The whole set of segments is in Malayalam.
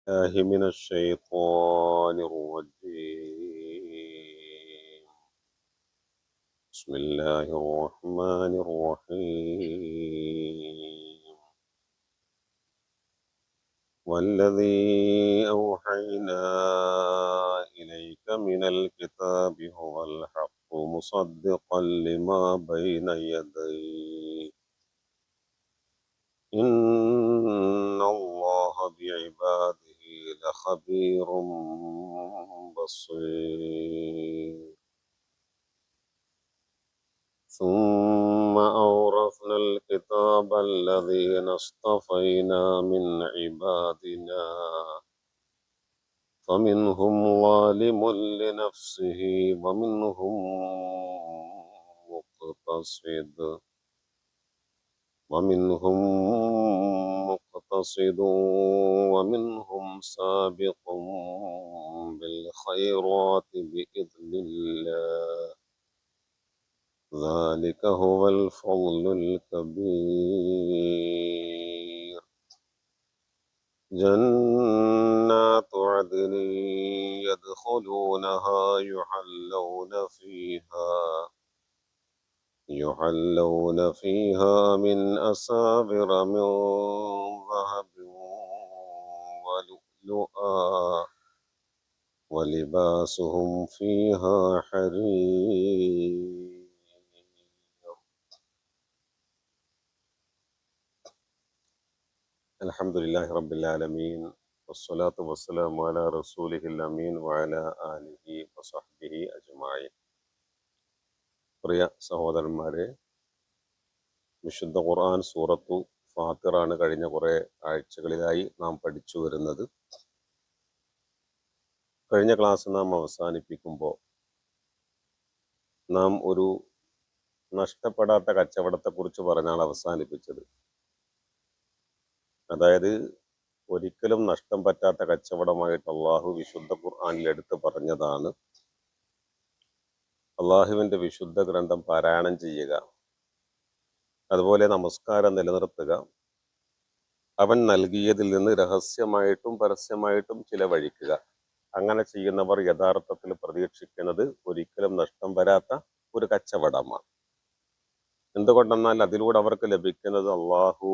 الله من الشيطان الرجيم. بسم الله الرحمن الرحيم. والذي أوحينا إليك من الكتاب هو الحق مصدقا لما بين يديه إن الله بعباده لخبير بصير. ثم أورثنا الكتاب الذين اصطفينا من عبادنا فمنهم ظالم لنفسه ومنهم مقتصد ومنهم مقتصد ومنهم سابق بالخيرات بإذن الله ذلك هو الفضل الكبير. جنات عدن يدخلونها يحلون فيها من أساور من ذهب ولؤلؤا ولباسهم فيها حرير. الحمد لله رب العالمين والصلاة والسلام على رسوله الأمين وعلى آله وصحبه أجمعين. പ്രിയ സഹോദരന്മാരെ, വിശുദ്ധ ഖുർആൻ സൂറത്തു ഫാത്തിറാണ് കഴിഞ്ഞ കുറേ ആഴ്ചകളിലായി നാം പഠിച്ചു വരുന്നത്. കഴിഞ്ഞ ക്ലാസ് നാം അവസാനിപ്പിക്കുമ്പോൾ നാം ഒരു നഷ്ടപ്പെടാത്ത കച്ചവടത്തെക്കുറിച്ച് പറഞ്ഞാണ് അവസാനിപ്പിച്ചത്. അതായത് ഒരിക്കലും നഷ്ടം പറ്റാത്ത കച്ചവടമായിട്ട് അള്ളാഹു വിശുദ്ധ ഖുർആനിൽ എടുത്ത് പറഞ്ഞതാണ് അള്ളാഹുവിൻ്റെ വിശുദ്ധ ഗ്രന്ഥം പാരായണം ചെയ്യുക, അതുപോലെ നമസ്കാരം നിലനിർത്തുക, അവൻ നൽകിയതിൽ നിന്ന് രഹസ്യമായിട്ടും പരസ്യമായിട്ടും ചിലവഴിക്കുക. അങ്ങനെ ചെയ്യുന്നവർ യഥാർത്ഥത്തിൽ പ്രതീക്ഷിക്കുന്നത് ഒരിക്കലും നഷ്ടം വരാത്ത ഒരു കച്ചവടമാണ്. എന്തുകൊണ്ടെന്നാൽ അതിലൂടെ അവർക്ക് ലഭിക്കുന്നത് അള്ളാഹു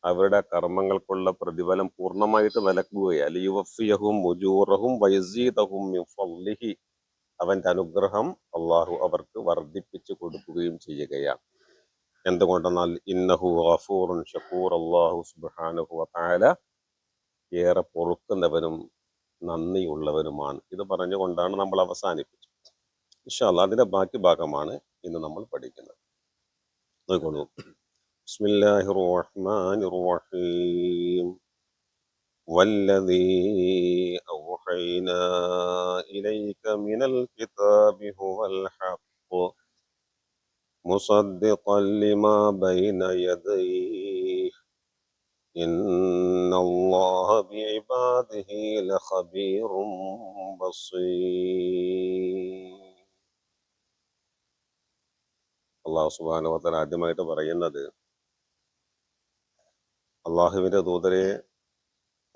അവരുടെ കർമ്മങ്ങൾക്കുള്ള പ്രതിഫലം പൂർണ്ണമായിട്ട് നൽകുകയാണ്. ലിയുവഫിയഹും ഉജൂറഹും വയസീദഹും മിൻ ഫളിഹി, അവൻ്റെ അനുഗ്രഹം അള്ളാഹു അവർക്ക് വർദ്ധിപ്പിച്ചു കൊടുക്കുകയും ചെയ്യുകയാണ്. എന്തുകൊണ്ടെന്നാൽ ഇന്നഹു ഗഫൂറുൻ ഷക്കൂർ, അള്ളാഹു സുബ്ഹാനഹു വതആല ഏറെ പൊറുക്കുന്നവനും നന്ദിയുള്ളവനുമാണ്. ഇത് പറഞ്ഞുകൊണ്ടാണ് നമ്മൾ അവസാനിപ്പിച്ചത്. ഇൻഷാ അല്ലാഹ് അതിന്റെ ബാക്കി ഭാഗമാണ് ഇന്ന് നമ്മൾ പഠിക്കുന്നത്. നോക്കൂ. ബിസ്മില്ലാഹിർ റഹ്മാനിർ റഹീം. വല്ലദീ ഔഹൈനാ ഇലൈക മിനൽ കിതാബി ഹുവൽ ഹഖ് മുസദ്ദിഖൻ ലിമാ ബൈന യദൈഹി ഇന്നല്ലാഹ ബിഇബാദിഹി ലഖബീറും ബസീർ. അള്ളാഹു സുബ്ഹാനഹു വ തആല ആദ്യമായിട്ട് പറയുന്നത്, അള്ളാഹുവിൻ്റെ ദൂതരെ,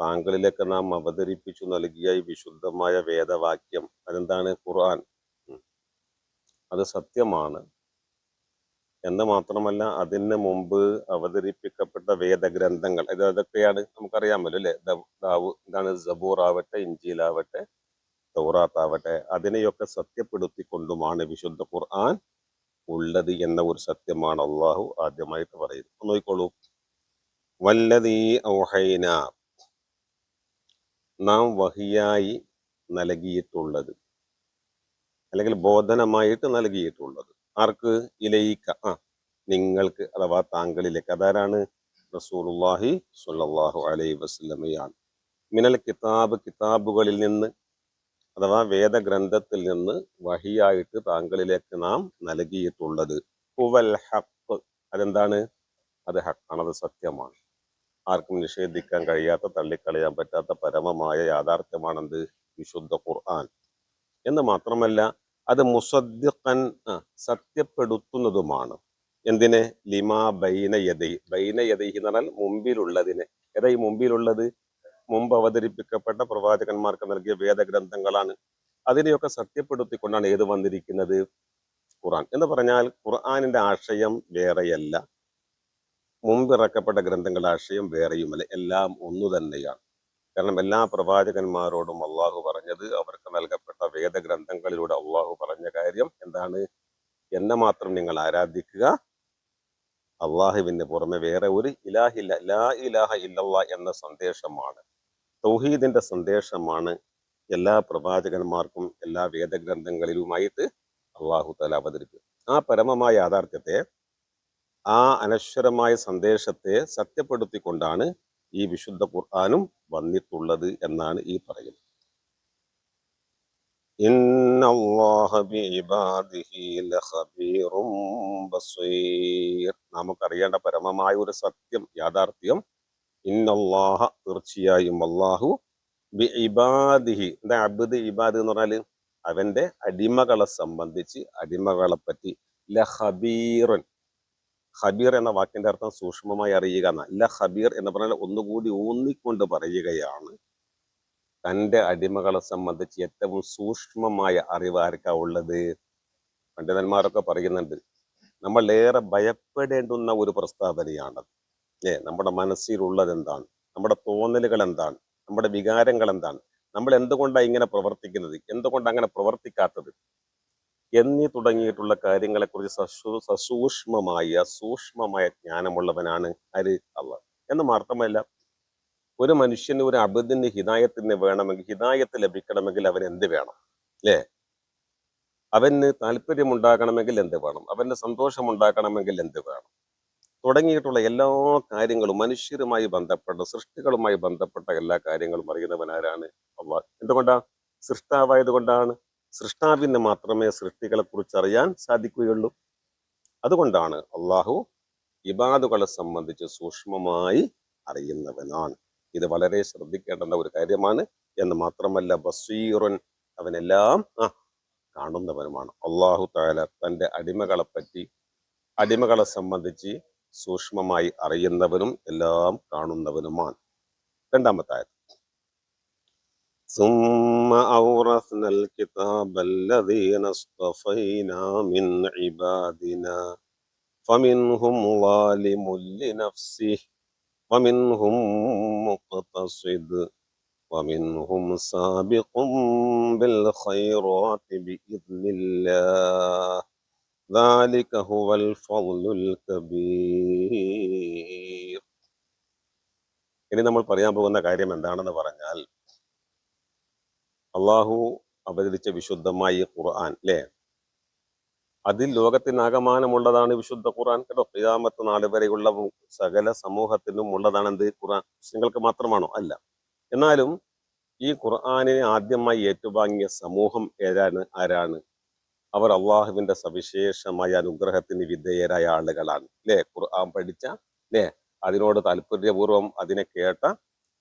താങ്കളിലേക്ക് നാം അവതരിപ്പിച്ചു നൽകിയ ഈ വിശുദ്ധമായ വേദവാക്യം, അതെന്താണ്? ഖുർആൻ. അത് സത്യമാണ് എന്ന് മാത്രമല്ല, അതിന് മുമ്പ് അവതരിപ്പിക്കപ്പെട്ട വേദഗ്രന്ഥങ്ങൾ ഇത് അതൊക്കെയാണ് നമുക്കറിയാമല്ലോ അല്ലേ? എന്താണ്? സബൂർ ആവട്ടെ, ഇഞ്ചീലാവട്ടെ, തൗറാത്താവട്ടെ, അതിനെയൊക്കെ സത്യപ്പെടുത്തിക്കൊണ്ടുമാണ് വിശുദ്ധ ഖുർആൻ ഉള്ളത് എന്ന ഒരു സത്യമാണ് അള്ളാഹു ആദ്യമായിട്ട് പറയുന്നത്. നോക്കിക്കോളൂ. വല്ലദീ ഔഹൈന, നാം വഹിയായി നൽകിയിട്ടുള്ളത്, അല്ലെങ്കിൽ ബോധനമായിട്ട് നൽകിയിട്ടുള്ളത്. ആർക്ക്? ഇലൈക, നിങ്ങൾക്ക്, അഥവാ താങ്കളിലേക്ക്. അതാരാണ്? റസൂലുള്ളാഹി സ്വല്ലല്ലാഹു അലൈഹി വസല്ലമയാണ്. മിനൽ കിതാബ്, കിതാബുകളിൽ നിന്ന് അഥവാ വേദഗ്രന്ഥത്തിൽ നിന്ന് വഹിയായിട്ട് താങ്കളിലേക്ക് നാം നൽകിയിട്ടുള്ളത്. ഹുവൽ ഹഖ്, അതെന്താണ്? അത് ഹക്കാണ്, അത് സത്യമാണ്. ആർക്കും നിഷേധിക്കാൻ കഴിയാത്ത, തള്ളിക്കളയാൻ പറ്റാത്ത പരമമായ യാഥാർത്ഥ്യമാണെന്ത്? വിശുദ്ധ ഖുർആൻ. എന്ന് മാത്രമല്ല, അത് മുസദ്ദിഖൻ, സത്യപ്പെടുത്തുന്നതുമാണ്. എന്തിനെ? ലിമാ ബൈന യദൈഹി. ബൈന യദൈഹി എന്ന് പറഞ്ഞാൽ മുമ്പിലുള്ളതിനെ. ഏതാ ഈ മുമ്പിലുള്ളത്? മുമ്പ് അവതരിപ്പിക്കപ്പെട്ട പ്രവാചകന്മാർക്ക് നൽകിയ വേദഗ്രന്ഥങ്ങളാണ്. അതിനെയൊക്കെ സത്യപ്പെടുത്തിക്കൊണ്ടാണ് ഏത് വന്നിരിക്കുന്നത്? ഖുർആൻ എന്ന് പറഞ്ഞാൽ ഖുർആനിന്റെ ആശയം വേറെയല്ല, മുമ്പിറക്കപ്പെട്ട ഗ്രന്ഥങ്ങളുടെ ആശയം വേറെയുമല്ല, എല്ലാം ഒന്നു തന്നെയാണ്. കാരണം എല്ലാ പ്രവാചകന്മാരോടും അള്ളാഹു പറഞ്ഞത്, അവർക്ക് നൽകപ്പെട്ട വേദഗ്രന്ഥങ്ങളിലൂടെ അള്ളാഹു പറഞ്ഞ കാര്യം എന്താണ്? എന്നെ മാത്രം നിങ്ങൾ ആരാധിക്കുക, അള്ളാഹുവിന് പുറമെ വേറെ ഒരു ഇലാഹില്ല, ലാ ഇലാഹ ഇല്ലല്ലാ എന്ന സന്ദേശമാണ്, തൗഹീദിന്റെ സന്ദേശമാണ് എല്ലാ പ്രവാചകന്മാർക്കും എല്ലാ വേദഗ്രന്ഥങ്ങളിലുമായിട്ട് അള്ളാഹു തആല അവതരിപ്പിക്കും. ആ പരമമായ യാഥാർത്ഥ്യത്തെ, ആ അനശ്വരമായ സന്ദേശത്തെ സത്യപ്പെടുത്തിക്കൊണ്ടാണ് ഈ വിശുദ്ധ ഖുർആനും വന്നിട്ടുള്ളത് എന്നാണ് ഈ പറയുന്നത്. ഇന്നല്ലാഹ ബിഇബാദിഹി ലഖബീറും ബസീർ. നമുക്കറിയേണ്ട പരമമായ ഒരു സത്യം, യാഥാർത്ഥ്യം, ഇന്നല്ലാഹ തീർച്ചയായും അല്ലാഹു ബിഇബാദിഹി, എന്താ അബ്ദ് ഇബാദ് എന്ന് പറഞ്ഞാല് അവന്റെ അടിമകളെ സംബന്ധിച്ച്, അടിമകളെ പറ്റി, ലഖബീറുൻ, ഖബീർ എന്ന വാക്കിന്റെ അർത്ഥം സൂക്ഷ്മമായി അറിയുക എന്ന. ല ഖബീർ എന്ന് പറഞ്ഞാൽ ഒന്നുകൂടി ഊന്നിക്കൊണ്ട് പറയുകയാണ്, തൻ്റെ അടിമകളെ സംബന്ധിച്ച് ഏറ്റവും സൂക്ഷ്മമായ അറിവ് ആർക്കാ ഉള്ളത്? പണ്ഡിതന്മാരൊക്കെ പറയുന്നുണ്ട്, നമ്മൾ ഏറെ ഭയപ്പെടേണ്ടുന്ന ഒരു പ്രസ്താവനയാണത്. നമ്മുടെ മനസ്സിലുള്ളത് എന്താണ്, നമ്മുടെ തോന്നലുകൾ എന്താണ്, നമ്മുടെ വികാരങ്ങൾ എന്താണ്, നമ്മൾ എന്തുകൊണ്ടാണ് ഇങ്ങനെ പ്രവർത്തിക്കുന്നത്, എന്തുകൊണ്ട് അങ്ങനെ പ്രവർത്തിക്കാത്തത് എന്നീ തുടങ്ങിയിട്ടുള്ള കാര്യങ്ങളെക്കുറിച്ച് സൂക്ഷ്മമായ ജ്ഞാനമുള്ളവനാണ് ആര്? അള്ളാഹ്. എന്ന് മാത്രമല്ല, ഒരു മനുഷ്യന്, ഒരു അബദിന് ഹിദായത്തിന് വേണമെങ്കിൽ, ഹിദായത്ത് ലഭിക്കണമെങ്കിൽ അവൻ എന്ത് വേണം? അല്ലേ? അവന് താല്പര്യമുണ്ടാകണമെങ്കിൽ എന്ത് വേണം? അവന് സന്തോഷമുണ്ടാക്കണമെങ്കിൽ എന്ത് വേണം? തുടങ്ങിയിട്ടുള്ള എല്ലാ കാര്യങ്ങളും, മനുഷ്യരുമായി ബന്ധപ്പെട്ട, സൃഷ്ടികളുമായി ബന്ധപ്പെട്ട എല്ലാ കാര്യങ്ങളും അറിയുന്നവനാരാണ്? അള്ളാഹ്. എന്തുകൊണ്ടാണ്? സൃഷ്ടാവായത് കൊണ്ടാണ്. സൃഷ്ടാവിന് മാത്രമേ സൃഷ്ടികളെ കുറിച്ച് അറിയാൻ സാധിക്കുകയുള്ളൂ. അതുകൊണ്ടാണ് അള്ളാഹു ഇബാദുകളെ സംബന്ധിച്ച് സൂക്ഷ്മമായി അറിയുന്നവനാണ്. ഇത് വളരെ ശ്രദ്ധിക്കേണ്ടുന്ന ഒരു കാര്യമാണ്. എന്ന് മാത്രമല്ല, ബസീറുൻ, അവനെല്ലാം കാണുന്നവനുമാണ്. അള്ളാഹു തആല തൻ്റെ അടിമകളെ പറ്റി, അടിമകളെ സംബന്ധിച്ച് സൂക്ഷ്മമായി അറിയുന്നവനും എല്ലാം കാണുന്നവനുമാണ്. രണ്ടാമത്തെ ആയത്ത്, ثم أورثنا الكتاب الذين اصطفينا من عبادنا فمنهم ظالم لنفسه ومنهم مقتصد ومنهم سابق بالخيرات بإذن الله ذلك هو الفضل الكبير. ഇനി നമ്മൾ പറയാൻ പോകുന്ന കാര്യം എന്താണെന്ന് പറഞ്ഞാൽ, അള്ളാഹു അവതരിച്ച വിശുദ്ധമായ ഖുർആൻ, അല്ലേ, അതിൽ ലോകത്തിനാകമാനമുള്ളതാണ് വിശുദ്ധ ഖുർആൻ. കേട്ടോ, ഖിയാമത്ത് നാൾ വരെയുള്ള സകല സമൂഹത്തിനും ഉള്ളതാണ് എന്ത്? ഖുർആൻ. മുസ്ലിങ്ങൾക്ക് മാത്രമാണോ? അല്ല. എന്നാലും ഈ ഖുർആനിനെ ആദ്യമായി ഏറ്റുവാങ്ങിയ സമൂഹം ആരാണ്? അവർ അള്ളാഹുവിന്റെ സവിശേഷമായ അനുഗ്രഹത്തിന് വിധേയരായ ആളുകളാണ്, അല്ലേ? ഖുർആൻ പഠിച്ച, അല്ലേ, അതിനോട് താല്പര്യപൂർവ്വം അതിനെ കേട്ട,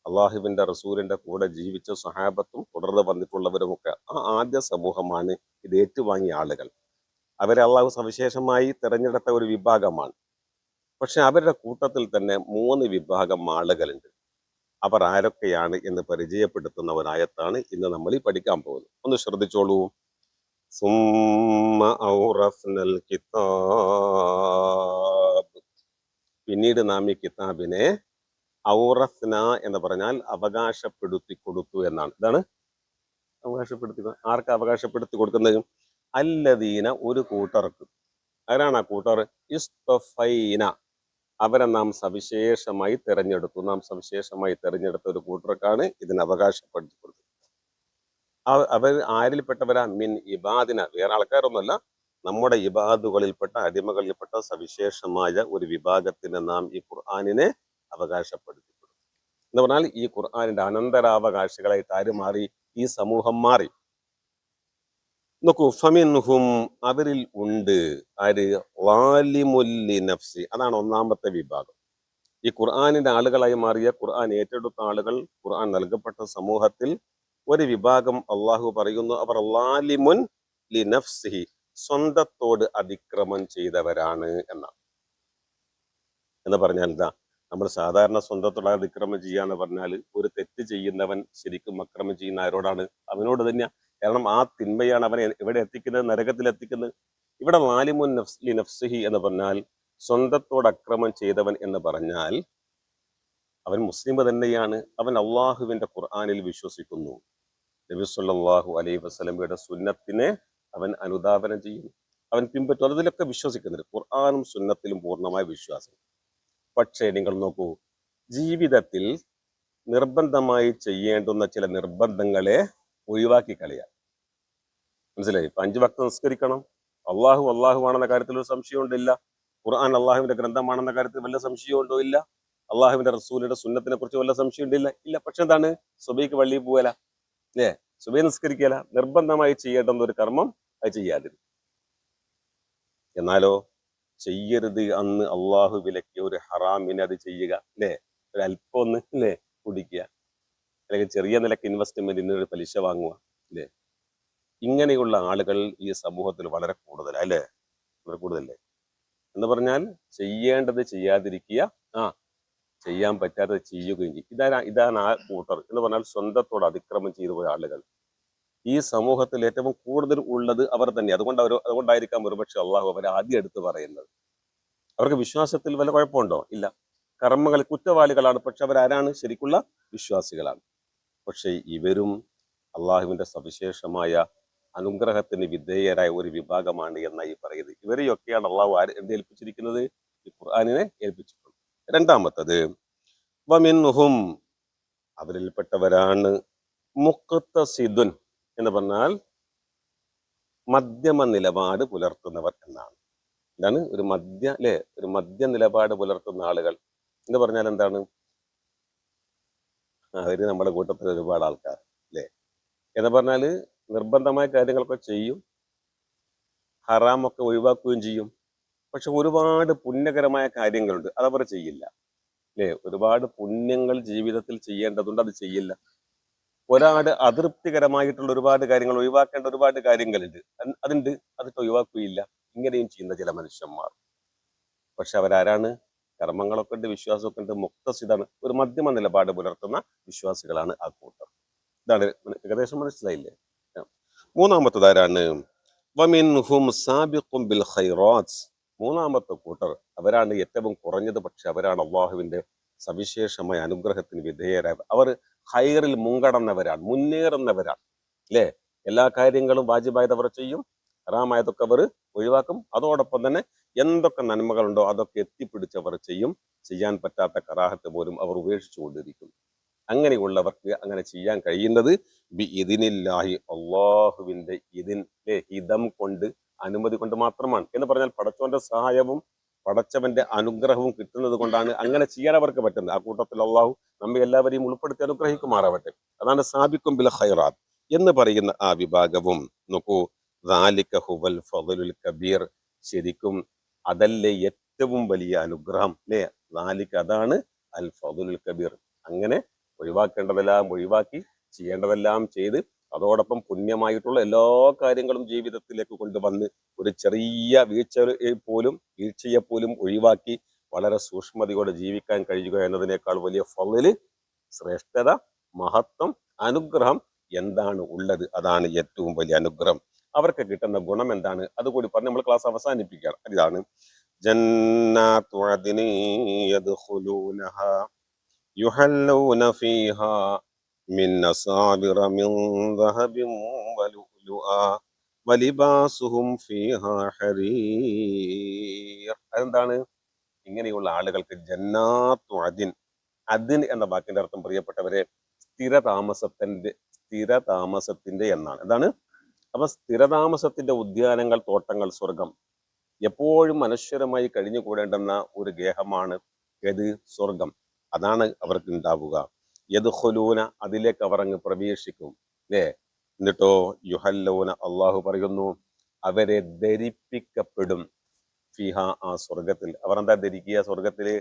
അള്ളാഹുവിന്റെ റസൂലിന്റെ കൂടെ ജീവിച്ച സഹാബത്തും തുടർന്ന് വന്നിട്ടുള്ളവരുമൊക്കെ ആ ആദ്യ സമൂഹമാണ് ഇത് ഏറ്റുവാങ്ങിയ ആളുകൾ. അവരെ അള്ളാഹു സവിശേഷമായി തിരഞ്ഞെടുത്ത ഒരു വിഭാഗമാണ്. പക്ഷെ അവരുടെ കൂട്ടത്തിൽ തന്നെ 3 വിഭാഗം ആളുകളുണ്ട്. അവർ ആരൊക്കെയാണ് എന്ന് പരിചയപ്പെടുത്തുന്ന ഒരായത്താണ് ഇന്ന് നമ്മൾ ഈ പഠിക്കാൻ പോകുന്നത്. ഒന്ന് ശ്രദ്ധിച്ചോളൂ. സുമ്മ ഔറസ്നൽ കിതാബ്, പിന്നീട് നാം ഈ കിതാബിനെ ഔറസ്ന എന്ന് പറഞ്ഞാൽ അവകാശപ്പെടുത്തി കൊടുത്തു എന്നാണ്. ഇതാണ് അവകാശപ്പെടുത്തി. ആർക്ക് അവകാശപ്പെടുത്തി കൊടുക്കുന്നത്? അല്ലദീന, ഒരു കൂട്ടർക്ക്. ആരാണ് ആ കൂട്ടർ? ഇസ്തഫൈന, അവരെ നാം സവിശേഷമായി തിരഞ്ഞെടുത്തു. നാം സവിശേഷമായി തിരഞ്ഞെടുത്ത ഒരു കൂട്ടർക്കാണ് ഇതിന് അവകാശപ്പെടുത്തി കൊടുത്തത്. അവർ ആരിൽപ്പെട്ടവരാ? മിൻ ഇബാദിന, വേറെ ആൾക്കാരൊന്നുമല്ല, നമ്മുടെ ഇബാദുകളിൽപ്പെട്ട, അടിമകളിൽപ്പെട്ട സവിശേഷമായ ഒരു വിഭാഗത്തിന് നാം ഈ ഖുർആനിനെ അവകാശപ്പെടുത്തി കൊടുത്തു. എന്ന് പറഞ്ഞാൽ ഈ ഖുർആനിന്റെ അനന്തരാവകാശികളായിട്ട് ആര് മാറി? ഈ സമൂഹം മാറി. നോക്കൂ, ഫമിൻഹും, അവരിൽ ഉണ്ട് ആര്? ളാലിമുൽ ലിനഫ്സി, അതാണ് ഒന്നാമത്തെ വിഭാഗം. ഈ ഖുർആനിന്റെ ആളുകളായി മാറിയ, ഖുർആൻ ഏറ്റെടുത്ത ആളുകൾ, ഖുർആൻ നൽകപ്പെട്ട സമൂഹത്തിൽ ഒരു വിഭാഗം അള്ളാഹു പറയുന്നു, അവർ ളാലിമുൻ ലിനഫ്സിഹി, സ്വന്തത്തോട് അതിക്രമം ചെയ്തവരാണ് എന്നാണ്. എന്ന് പറഞ്ഞാൽ എന്താ? നമ്മൾ സാധാരണ സ്വന്തത്തോട് അതിക്രമം ചെയ്യാന്ന് പറഞ്ഞാൽ ഒരു തെറ്റ് ചെയ്യുന്നവൻ ശരിക്കും അക്രമം ചെയ്യുന്ന ആരോടാണ്? അവനോട് തന്നെയാ. കാരണം ആ തിന്മയാണ് അവനെ എവിടെ എത്തിക്കുന്നത്? നരകത്തിൽ എത്തിക്കുന്നത്. ഇവിടെ വാലിമുൻ നഫ്സി നഫ്സിഹി എന്ന് പറഞ്ഞാൽ സ്വന്തത്തോട് അക്രമം ചെയ്തവൻ എന്ന് പറഞ്ഞാൽ അവൻ മുസ്ലിം തന്നെയാണ്. അവൻ അള്ളാഹുവിന്റെ ഖുർആനിൽ വിശ്വസിക്കുന്നു. നബി സല്ലല്ലാഹു അലൈഹി വസല്ലമയുടെ സുന്നത്തിനെ അവൻ അനുധാവനം ചെയ്യുന്നു, അവൻ പിൻപറ്റും. അതിലൊക്കെ വിശ്വസിക്കുന്നുണ്ട്. ഖുർആനും സുന്നത്തിലും പൂർണ്ണമായ വിശ്വാസം. പക്ഷേ നിങ്ങൾ നോക്കൂ, ജീവിതത്തിൽ നിർബന്ധമായി ചെയ്യേണ്ടുന്ന ചില നിർബന്ധങ്ങളെ ഒഴിവാക്കി കളയാം. മനസ്സിലായി? ഇപ്പൊ 5 വക്ത് നിസ്കരിക്കണം. അള്ളാഹു ആണെന്ന കാര്യത്തിൽ ഒരു സംശയം ഉണ്ടില്ല. ഖുർആൻ അള്ളാഹുവിന്റെ ഗ്രന്ഥമാണെന്ന കാര്യത്തിൽ വല്ല സംശയം ഉണ്ടോ? ഇല്ല. അള്ളാഹുവിന്റെ റസൂലിന്റെ സുന്നത്തിനെ കുറിച്ച് വല്ല സംശയം ഉണ്ടില്ല? ഇല്ല. പക്ഷെ എന്താണ്? സുബൈക്ക് പള്ളിയിൽ പോകല, അല്ലേ? സുബൈ നിസ്കരിക്കല. നിർബന്ധമായി ചെയ്യേണ്ടുന്ന ഒരു കർമ്മം അത് ചെയ്യാതിരുന്നു. എന്നാലോ ചെയ്യരുത് അന്ന് അള്ളാഹു വിലക്കിയ ഒരു ഹറാമിനെ അത് ചെയ്യുക, അല്ലേ? ഒരു അല്പം ഒന്ന്, അല്ലേ, കുടിക്കുക, അല്ലെങ്കിൽ ചെറിയ നിലക്ക് ഇൻവെസ്റ്റ്മെന്റിന് ഒരു പലിശ വാങ്ങുക, അല്ലേ? ഇങ്ങനെയുള്ള ആളുകൾ ഈ സമൂഹത്തിൽ വളരെ കൂടുതലാണ്, അല്ലേ? വളരെ കൂടുതലല്ലേ? എന്ന് പറഞ്ഞാൽ ചെയ്യേണ്ടത് ചെയ്യാതിരിക്കുക, ചെയ്യാൻ പറ്റാത്തത് ചെയ്യുകയും ചെയ്യും. ഇതാണ് ആ കൂട്ടർ എന്ന് പറഞ്ഞാൽ സ്വന്തത്തോട് അതിക്രമം ചെയ്തു പോയ ആളുകൾ ഈ സമൂഹത്തിൽ ഏറ്റവും കൂടുതൽ ഉള്ളത് അവർ തന്നെ. അതുകൊണ്ടായിരിക്കാം ഒരുപക്ഷെ അള്ളാഹു അവരെ ആദ്യം എടുത്ത് പറയുന്നത്. അവർക്ക് വിശ്വാസത്തിൽ വല്ല കുഴപ്പമുണ്ടോ? ഇല്ല. കർമ്മങ്ങൾ കുറ്റവാളികളാണ്, പക്ഷെ അവരാരാണ്? ശരിക്കുള്ള വിശ്വാസികളാണ്. പക്ഷെ ഇവരും അള്ളാഹുവിന്റെ സവിശേഷമായ അനുഗ്രഹത്തിന് വിധേയരായ ഒരു വിഭാഗമാണ് എന്നായി പറയുന്നത്. ഇവരെയൊക്കെയാണ് അള്ളാഹു എന്ത് ഏൽപ്പിച്ചിരിക്കുന്നത്? ഈ ഖുർആനിനെ ഏൽപ്പിച്ചിട്ടുണ്ട്. രണ്ടാമത്തത് വമിൻഹും, അവരിൽപ്പെട്ടവരാണ് മുഖ്തസിദുൻ എന്ന് പറഞ്ഞാൽ മധ്യമ നിലപാട് പുലർത്തുന്നവർ എന്നാണ്. എന്താണ് ഒരു മധ്യ നിലപാട് പുലർത്തുന്ന ആളുകൾ എന്ന് പറഞ്ഞാൽ എന്താണ്? അവര് നമ്മുടെ കൂട്ടത്തിൽ ഒരുപാട് ആൾക്കാർ, അല്ലേ? എന്ന് പറഞ്ഞാല് നിർബന്ധമായ കാര്യങ്ങളൊക്കെ ചെയ്യും, ഹറാമൊക്കെ ഒഴിവാക്കുകയും ചെയ്യും. പക്ഷെ ഒരുപാട് പുണ്യകരമായ കാര്യങ്ങളുണ്ട്, അതവർ ചെയ്യില്ല, അല്ലേ? ഒരുപാട് പുണ്യങ്ങൾ ജീവിതത്തിൽ ചെയ്യേണ്ടതുണ്ട്, അത് ചെയ്യില്ല. ഒരാട് അതൃപ്തികരമായിട്ടുള്ള ഒരുപാട് കാര്യങ്ങൾ, ഒഴിവാക്കേണ്ട ഒരുപാട് കാര്യങ്ങളുണ്ട്, അതിട്ട് ഒഴിവാക്കുകയില്ല. ഇങ്ങനെയും ചെയ്യുന്ന ചില മനുഷ്യന്മാർ. പക്ഷെ അവരാരാണ്? കർമ്മങ്ങളൊക്കെ ഉണ്ട്, വിശ്വാസമൊക്കെ ഉണ്ട്, മുക്തസിതാണ്, ഒരു മധ്യമ നിലപാട് പുലർത്തുന്ന വിശ്വാസികളാണ് ആ കൂട്ടർ. ഇതാണ് ഏകദേശം മനസ്സിലായില്ലേ? മൂന്നാമത്തത് ആരാണ്? വമിൻഹും സാബിഖും ബിൽ ഖൈറാത്ത്. മൂന്നാമത്തെ കൂട്ടർ അവരാണ് ഏറ്റവും കുറഞ്ഞത്, പക്ഷെ അവരാണ് അള്ളാഹുവിന്റെ സവിശേഷമായ അനുഗ്രഹത്തിന് വിധേയരായ അവർ. ഹൈറിൽ മുൻകടന്നവരാണ്, മുന്നേറുന്നവരാണ്, അല്ലേ? എല്ലാ കാര്യങ്ങളും വാജിബായത് അവർ ചെയ്യും, ഹറാമായതൊക്കെ അവർ ഒഴിവാക്കും. അതോടൊപ്പം തന്നെ എന്തൊക്കെ നന്മകളുണ്ടോ അതൊക്കെ എത്തിപ്പിടിച്ചവർ ചെയ്യും. ചെയ്യാൻ പറ്റാത്ത കറാഹത്ത് പോലും അവർ ഉപേക്ഷിച്ചുകൊണ്ടിരിക്കും. അങ്ങനെയുള്ളവർക്ക് അങ്ങനെ ചെയ്യാൻ കഴിയുന്നത് ബി ഇതിനില്ലാഹി, അള്ളാഹുവിന്റെ ഹിതം കൊണ്ട്, അനുമതി കൊണ്ട് മാത്രമാണ്. എന്ന് പറഞ്ഞാൽ പടച്ചവന്റെ സഹായവും പടച്ചവന്റെ അനുഗ്രഹവും കിട്ടുന്നത് കൊണ്ടാണ് അങ്ങനെ ചെയ്യാൻ അവർക്ക് പറ്റുന്നത്. ആ കൂട്ടത്തിൽ അള്ളാഹു നമ്മെ എല്ലാവരെയും ഉൾപ്പെടുത്തി അനുഗ്രഹിക്കുമാറാവട്ടെ. അതാണ് സാബിക്കും ബിൽ ഖൈറാത്ത് എന്ന് പറയുന്ന ആ വിഭാഗവും. നോക്കൂ, ദാലിക ഹുവൽ ഫളലുൽ കബീർ, ശരിക്കും അതല്ലേ ഏറ്റവും വലിയ അനുഗ്രഹം, അല്ലേ? ദാലിക, അതാണ് അൽ ഫളലുൽ കബീർ. അങ്ങനെ ഒഴിവാക്കേണ്ടതെല്ലാം ഒഴിവാക്കി ചെയ്യേണ്ടതെല്ലാം ചെയ്ത് അതോടൊപ്പം പുണ്യമായിട്ടുള്ള എല്ലാ കാര്യങ്ങളും ജീവിതത്തിലേക്ക് കൊണ്ടുവന്ന് ഒരു ചെറിയ വീഴ്ചയെ പോലും ഒഴിവാക്കി വളരെ സൂക്ഷ്മതയോടെ ജീവിക്കാൻ കഴിയുക എന്നതിനേക്കാൾ വലിയ ഫളല്, ശ്രേഷ്ഠത, മഹത്വം, അനുഗ്രഹം എന്താണ് ഉള്ളത്? അതാണ് ഏറ്റവും വലിയ അനുഗ്രഹം. അവർക്ക് കിട്ടുന്ന ഗുണം എന്താണ്? അതുകൂടി പറഞ്ഞ് നമ്മൾ ക്ലാസ് അവസാനിപ്പിക്കുകയാണ്. ഇതാണ് ജന്നാത്തു അദ്നി യദ്ഖുലൂനഹാ യുഹല്ലൂന ഫീഹാ മിൻ അസാബിറ മിൻ ദഹബിൻ വലുഅ വലിബാസുഹും ഫീഹാ ഹരീർ. അതെന്താണ്? ഇങ്ങനെയുള്ള ആളുകൾക്ക് ജന്നാത്തു അദിൻ എന്ന വാക്കിന്റെ അർത്ഥം, പ്രിയപ്പെട്ടവരെ, സ്ഥിരതാമസത്തിന്റെ എന്നാണ്. എന്താണ്? അപ്പൊ സ്ഥിരതാമസത്തിന്റെ ഉദ്യാനങ്ങൾ, തോട്ടങ്ങൾ, സ്വർഗം എപ്പോഴും അനശ്വരമായി കഴിഞ്ഞുകൂടേണ്ടുന്ന ഒരു ഗേഹമാണ് ഏത്? സ്വർഗം. അതാണ് അവർക്ക് ഉണ്ടാവുക. യദ്ഖുലൂന, അതിലേക്ക് അവർ അങ്ങ് പ്രവേശിക്കും, അല്ലേ? എന്നിട്ടോ യുഹല്ലൂന, അള്ളാഹു പറയുന്നു അവരെ ധരിപ്പിക്കപ്പെടും. ഫിഹ, ആ സ്വർഗത്തിൽ. അവർ എന്താ ധരിക്കുക? സ്വർഗത്തില്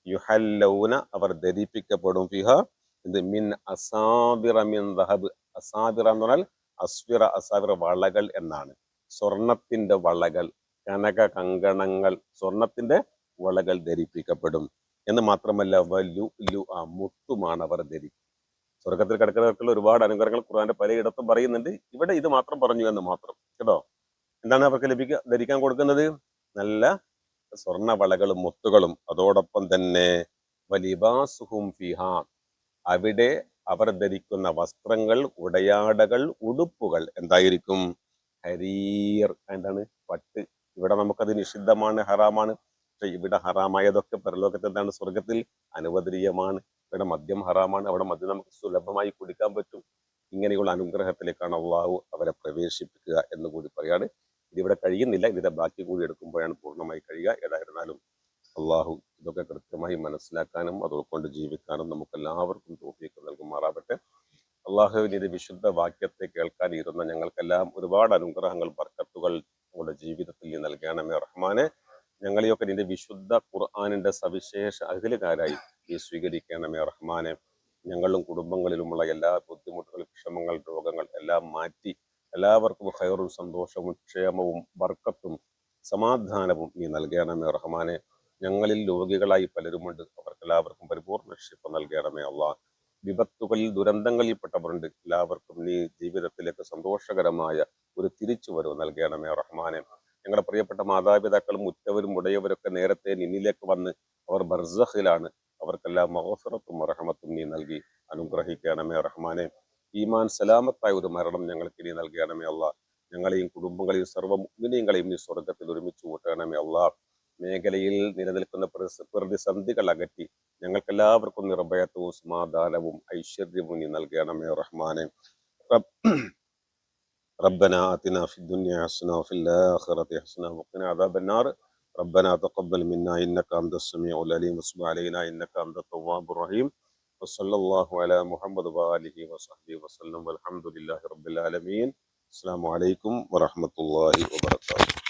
യുഹല്ലൂന, അവർ ധരിപ്പിക്കപ്പെടും. ഫിഹ മിൻ അസാബിറ മിൻ ദഹബ്. അസാബിറ എന്ന് പറഞ്ഞാൽ അസാബിറ വളകൾ എന്നാണ്. സ്വർണത്തിന്റെ വളകൾ, കനക കങ്കണങ്ങൾ, സ്വർണത്തിന്റെ വളകൾ ധരിപ്പിക്കപ്പെടും. എന്ന് മാത്രമല്ല വലു ലു ആ മുത്തുമാണ് അവർ ധരിക്കും. സ്വർഗത്തിൽ കിടക്കുന്നവർക്കുള്ള ഒരുപാട് അനുഗ്രഹങ്ങൾ ഖുർആന്റെ പലയിടത്തും പറയുന്നുണ്ട്. ഇവിടെ ഇത് മാത്രം പറഞ്ഞു എന്ന് മാത്രം കേട്ടോ. എന്താണ് അവർക്ക് ധരിക്കാൻ കൊടുക്കുന്നത്? നല്ല സ്വർണ്ണ വളകളും മുത്തുകളും. അതോടൊപ്പം തന്നെ വലിബാസുഹും ഫിഹ, അവിടെ അവർ ധരിക്കുന്ന വസ്ത്രങ്ങൾ, ഉടയാടകൾ, ഉടുപ്പുകൾ എന്തായിരിക്കും? ഹരീർ. എന്താണ്? പട്ട്. ഇവിടെ നമുക്കത് നിഷിദ്ധമാണ്, ഹറാമാണ്. പക്ഷെ ഇവിടെ ഹറാമായതൊക്കെ പരലോകത്ത് എന്താണ്? സ്വർഗത്തിൽ അനുവദനീയമാണ്. ഇവിടെ മദ്യം ഹറാമാണ്, അവിടെ മദ്യം നമുക്ക് സുലഭമായി കുടിക്കാൻ പറ്റും. ഇങ്ങനെയുള്ള അനുഗ്രഹത്തിലേക്കാണ് അള്ളാഹു അവരെ പ്രവേശിപ്പിക്കുക എന്ന് കൂടി പറയാണ്. ഇതിവിടെ കഴിയുന്നില്ല, ഇതിന്റെ ബാക്കി കൂടി എടുക്കുമ്പോഴാണ് പൂർണ്ണമായി കഴിയുക. ഏതായിരുന്നാലും അള്ളാഹു ഇതൊക്കെ കൃത്യമായി മനസ്സിലാക്കാനും അത് ഉൾക്കൊണ്ട് ജീവിക്കാനും നമുക്ക് എല്ലാവർക്കും തൗഫീഖ് നൽകുമാറാവട്ടെ. അള്ളാഹുവിന്റെ വിശുദ്ധ വാക്യത്തെ കേൾക്കാൻ ഇരുന്ന ഞങ്ങൾക്കെല്ലാം ഒരുപാട് അനുഗ്രഹങ്ങൾ, ബർക്കത്തുകൾ നമ്മുടെ ജീവിതത്തിൽ നീ നൽകണമേ റഹ്മാനെ. ഞങ്ങളെയൊക്കെ നിന്റെ വിശുദ്ധ ഖുർആനിന്റെ സവിശേഷ അഖിലുകാരായി നീ സ്വീകരിക്കണമേ റഹ്മാനെ. ഞങ്ങളും കുടുംബങ്ങളിലുമുള്ള എല്ലാ ബുദ്ധിമുട്ടുകൾ, വിഷമങ്ങൾ, രോഗങ്ങൾ എല്ലാം മാറ്റി എല്ലാവർക്കും ഖൈറും, സന്തോഷവും, ക്ഷേമവും, ബർക്കത്തും, സമാധാനവും നീ നൽകണമേ റഹ്മാനെ. ഞങ്ങളിൽ രോഗികളായി പലരുമുണ്ട്, അവർക്കെല്ലാവർക്കും പരിപൂർണ്ണ ശിഫ നൽകണമേ അള്ളാഹ്. വിപത്തുകളിൽ, ദുരന്തങ്ങളിൽപ്പെട്ടവരുണ്ട്, എല്ലാവർക്കും നീ ജീവിതത്തിലേക്ക് സന്തോഷകരമായ ഒരു തിരിച്ചുവരവ് നൽകണമേ റഹ്മാനെ. ഞങ്ങളുടെ പ്രിയപ്പെട്ട മാതാപിതാക്കളും ഉറ്റവരും ഉടയവരൊക്കെ നേരത്തെ നിന്നിലേക്ക് വന്ന് അവർ ബർസഖിലാണ്, അവർക്കെല്ലാം മഗ്ഫിറത്തും റഹ്മത്തും നീ നൽകി അനുഗ്രഹിക്കണമേ റഹ്മാനെ. ഈമാൻ സലാമത്തായ ഒരു മരണം ഞങ്ങൾക്ക് നീ നൽകണമേ അള്ളാഹ്. ഞങ്ങളെയും കുടുംബങ്ങളെയും സർവ്വ മുഅ്മിനീങ്ങളെയും നീ സ്വർഗത്തിൽ ഒരുമിച്ച് കൂട്ടണമേ അള്ളാഹ്. മേഖലയിൽ നിലനിൽക്കുന്ന പ്രതിസന്ധികൾ അകറ്റി ഞങ്ങൾക്കെല്ലാവർക്കും നിർഭയത്വവും സമാധാനവും ഐശ്വര്യവും നീ നൽകണമേ റഹ്മാനെ. ربنا آتنا في الدنيا حسنة وفي الآخرة حسنة وقنا عذاب النار. ربنا تقبل منا إنك أنت السميع العليم وتب علينا إنك أنت التواب الرحيم. وصلى الله على محمد وآله وصحبه وسلم والحمد لله رب العالمين. السلام عليكم ورحمة الله وبركاته.